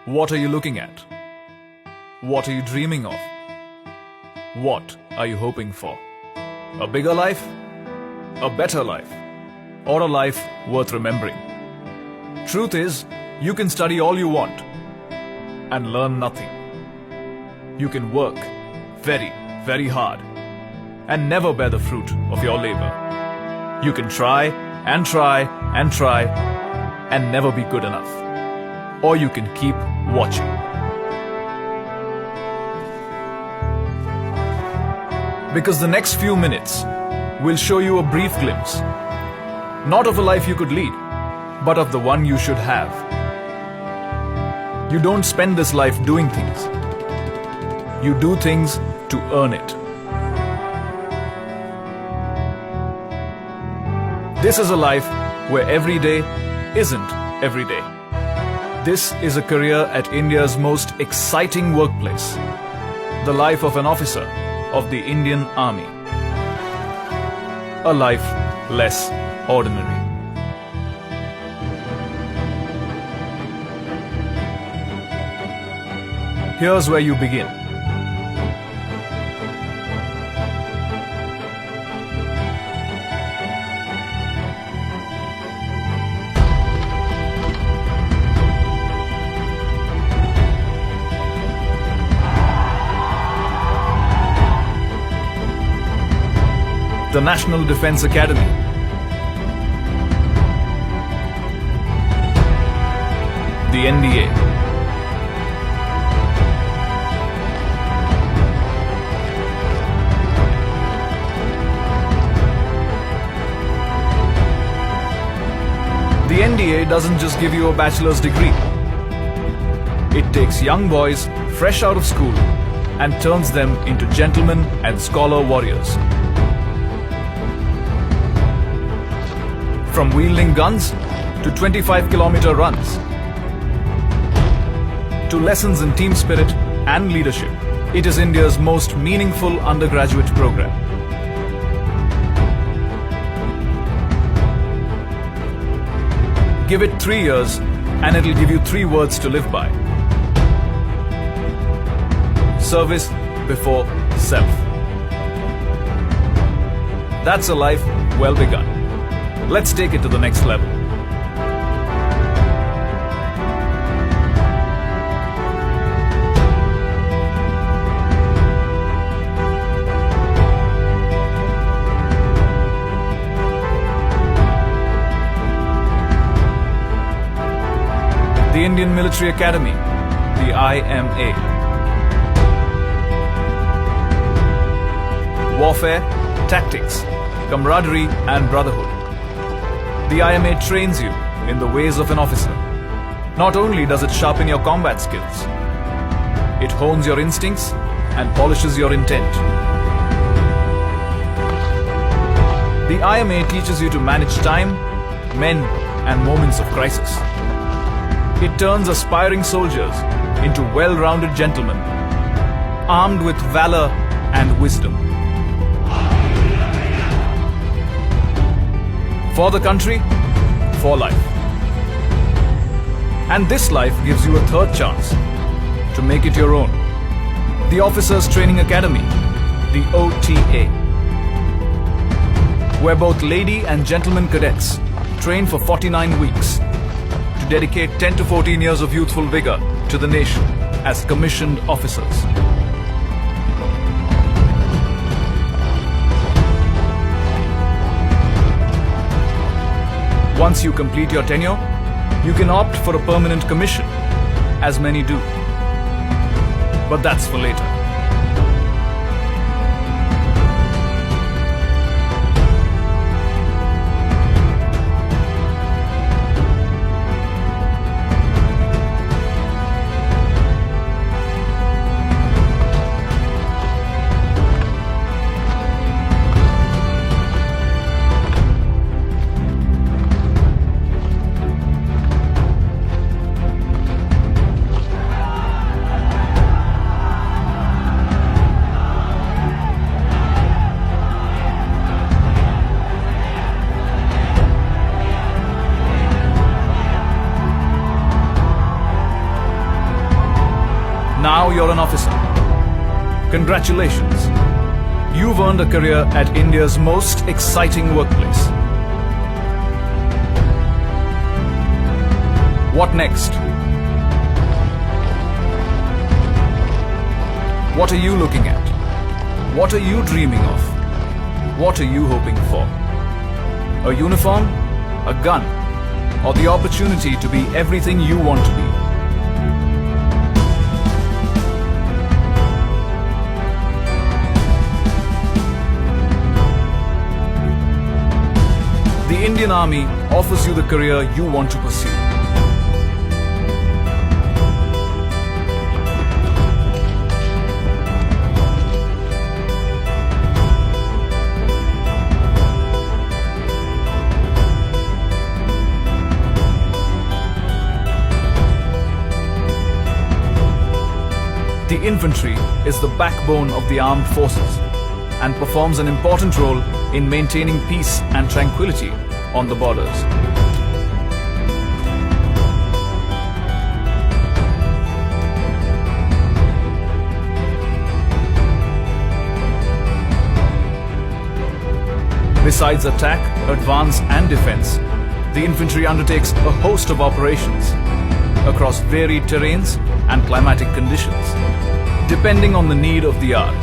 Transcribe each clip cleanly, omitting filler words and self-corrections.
What are you looking at? What are you dreaming of? What are you hoping for? A bigger life? A better life? Or a life worth remembering? Truth is, you can study all you want and learn nothing. You can work very, very hard and never bear the fruit of your labor. You can try and try and try and never be good enough. Or you can keep watching. Because the next few minutes will show you a brief glimpse, not of a life you could lead, but of the one you should have. You don't spend this life doing things. You do things to earn it. This is a life where every day isn't every day. This is a career at India's most exciting workplace, the life of an officer of the Indian Army. A life less ordinary. Here's where you begin. The National Defence Academy. The NDA. The NDA doesn't just give you a bachelor's degree. It takes young boys fresh out of school and turns them into gentlemen and scholar warriors. From wielding guns to 25-kilometer runs, to lessons in team spirit and leadership, it is India's most meaningful undergraduate program. Give it 3 years and it'll give you 3 words to live by. Service before self. That's a life well begun. Let's take it to the next level. The Indian Military Academy, the IMA. Warfare, tactics, camaraderie and brotherhood. The IMA trains you in the ways of an officer. Not only does it sharpen your combat skills, it hones your instincts and polishes your intent. The IMA teaches you to manage time, men, and moments of crisis. It turns aspiring soldiers into well-rounded gentlemen, armed with valor and wisdom. For the country, for life. And this life gives you a third chance to make it your own. The Officers Training Academy, the OTA, where both lady and gentleman cadets train for 49 weeks to dedicate 10 to 14 years of youthful vigor to the nation as commissioned officers. Once you complete your tenure, you can opt for a permanent commission, as many do. But that's for later. an officer. Congratulations. You've earned a career at India's most exciting workplace. What next? What are you looking at? What are you dreaming of? What are you hoping for? A uniform? A gun? Or the opportunity to be everything you want to be? The Indian Army offers you the career you want to pursue. The infantry is the backbone of the armed forces and performs an important role in maintaining peace and tranquility on the borders. Besides attack, advance and defense, the infantry undertakes a host of operations across varied terrains and climatic conditions, depending on the need of the hour.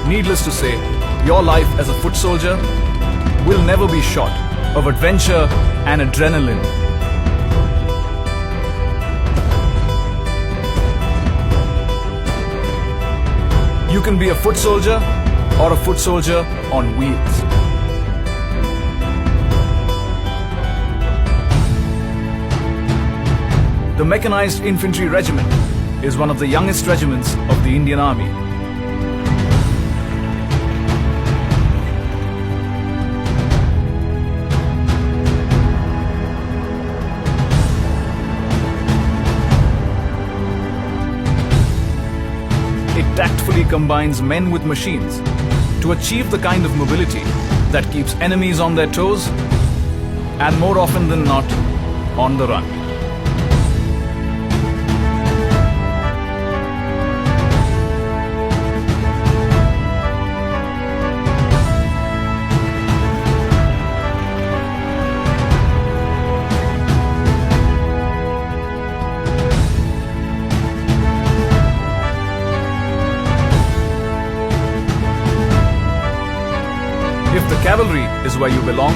Needless to say, your life as a foot soldier will never be short of adventure and adrenaline. You can be a foot soldier or a foot soldier on wheels. The Mechanized Infantry Regiment is one of the youngest regiments of the Indian Army. Tactfully combines men with machines to achieve the kind of mobility that keeps enemies on their toes and more often than not on the run. If the cavalry is where you belong,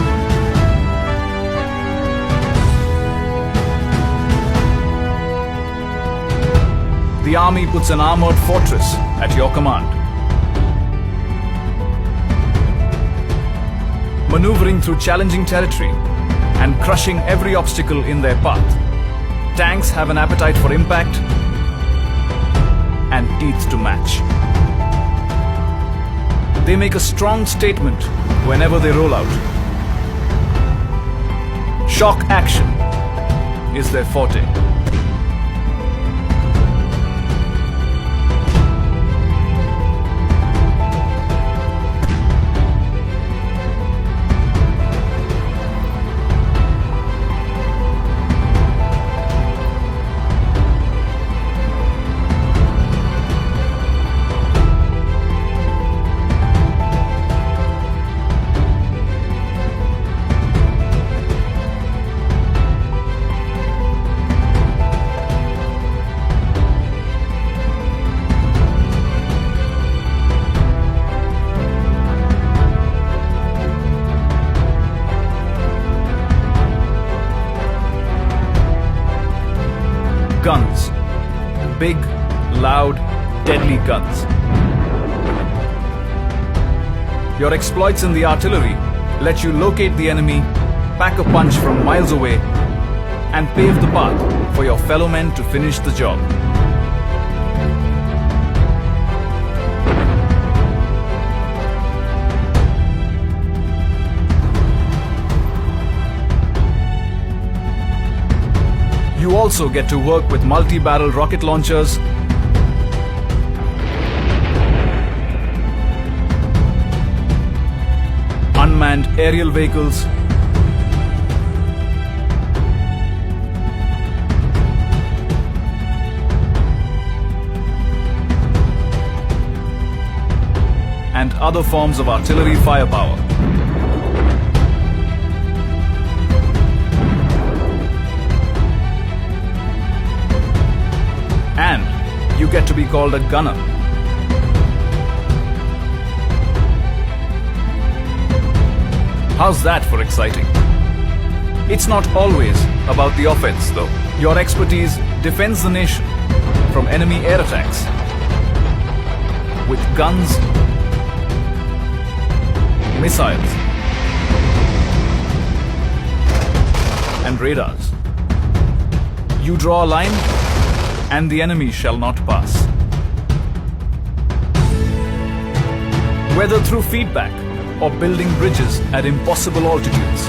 the army puts an armored fortress at your command. Maneuvering through challenging territory and crushing every obstacle in their path, tanks have an appetite for impact and teeth to match. They make a strong statement whenever they roll out. Shock action is their forte. Guns. Big, loud, deadly guns. Your exploits in the artillery let you locate the enemy, pack a punch from miles away, and pave the path for your fellow men to finish the job. You also get to work with multi-barrel rocket launchers, unmanned aerial vehicles, and other forms of artillery firepower. And you get to be called a gunner. How's that for exciting? It's not always about the offense, though. Your expertise defends the nation from enemy air attacks with guns, missiles, and radars. You draw a line, and the enemy shall not pass. Whether through feedback or building bridges at impossible altitudes,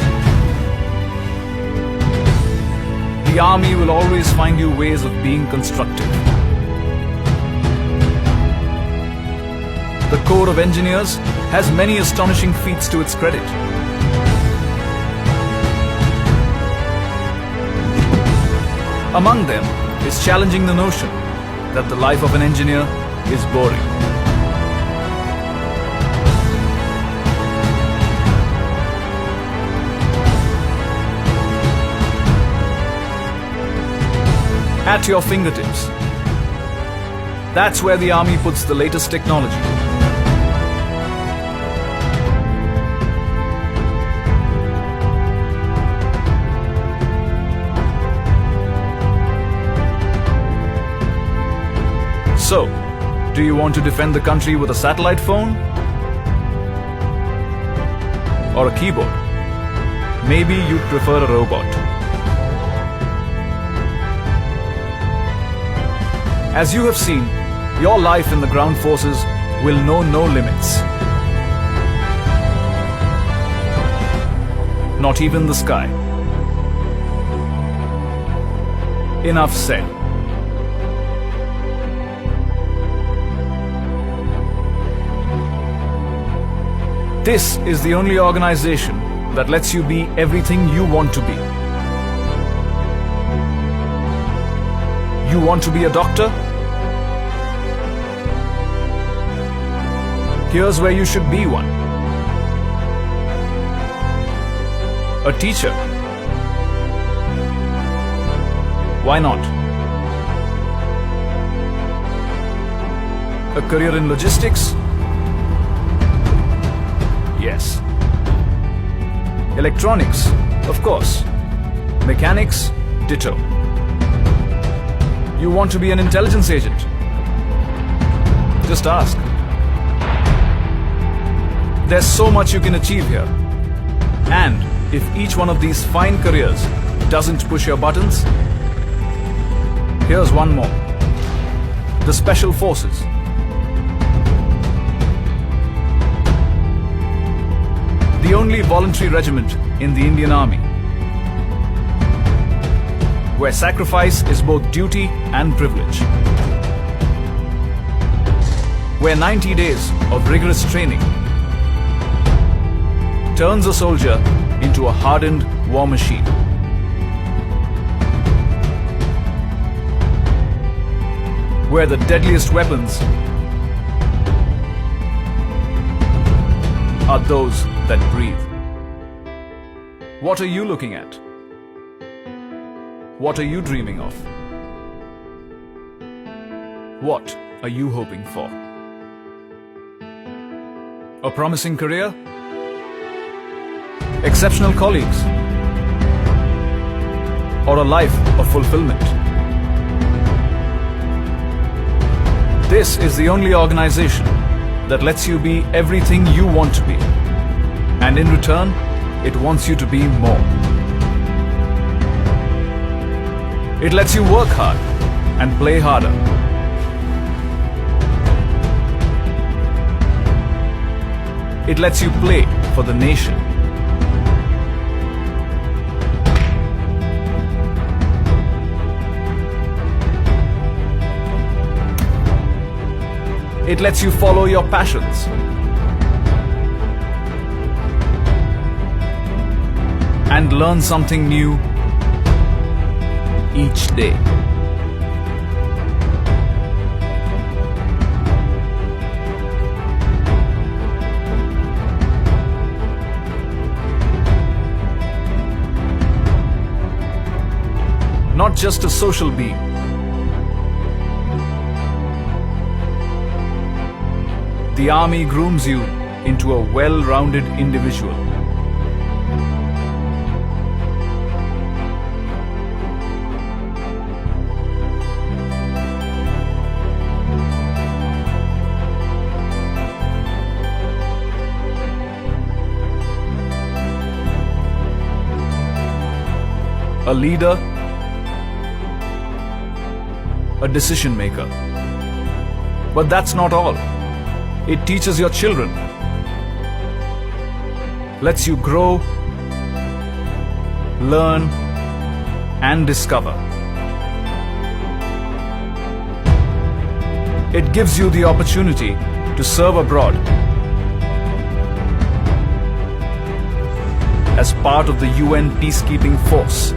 the Army will always find you ways of being constructive. The Corps of Engineers has many astonishing feats to its credit. Among them is challenging the notion that the life of an engineer is boring. At your fingertips. That's where the Army puts the latest technology. So, do you want to defend the country with a satellite phone? Or a keyboard? Maybe you'd prefer a robot. As you have seen, your life in the ground forces will know no limits. Not even the sky. Enough said. This is the only organization that lets you be everything you want to be. You want to be a doctor? Here's where you should be one. A teacher? Why not? A career in logistics? Yes. Electronics? Of course. Mechanics? Ditto. You want to be an intelligence agent? Just ask. There's so much you can achieve here. And if each one of these fine careers doesn't push your buttons, here's one more. The Special Forces. The only voluntary regiment in the Indian Army, where sacrifice is both duty and privilege. Where 90 days of rigorous training turns a soldier into a hardened war machine. Where the deadliest weapons are those that breathe. What are you looking at? What are you dreaming of? What are you hoping for? A promising career? Exceptional colleagues? Or a life of fulfillment? This is the only organization that lets you be everything you want to be. And in return, it wants you to be more. It lets you work hard and play harder. It lets you play for the nation. It lets you follow your passions. And learn something new each day. Not just a social being. The army grooms you into a well-rounded individual. A leader, a decision maker. But that's not all. It teaches your children, lets you grow, learn, and discover. It gives you the opportunity to serve abroad as part of the UN peacekeeping force.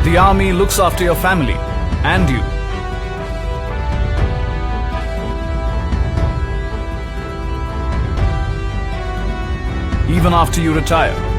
The army looks after your family and you. Even after you retire.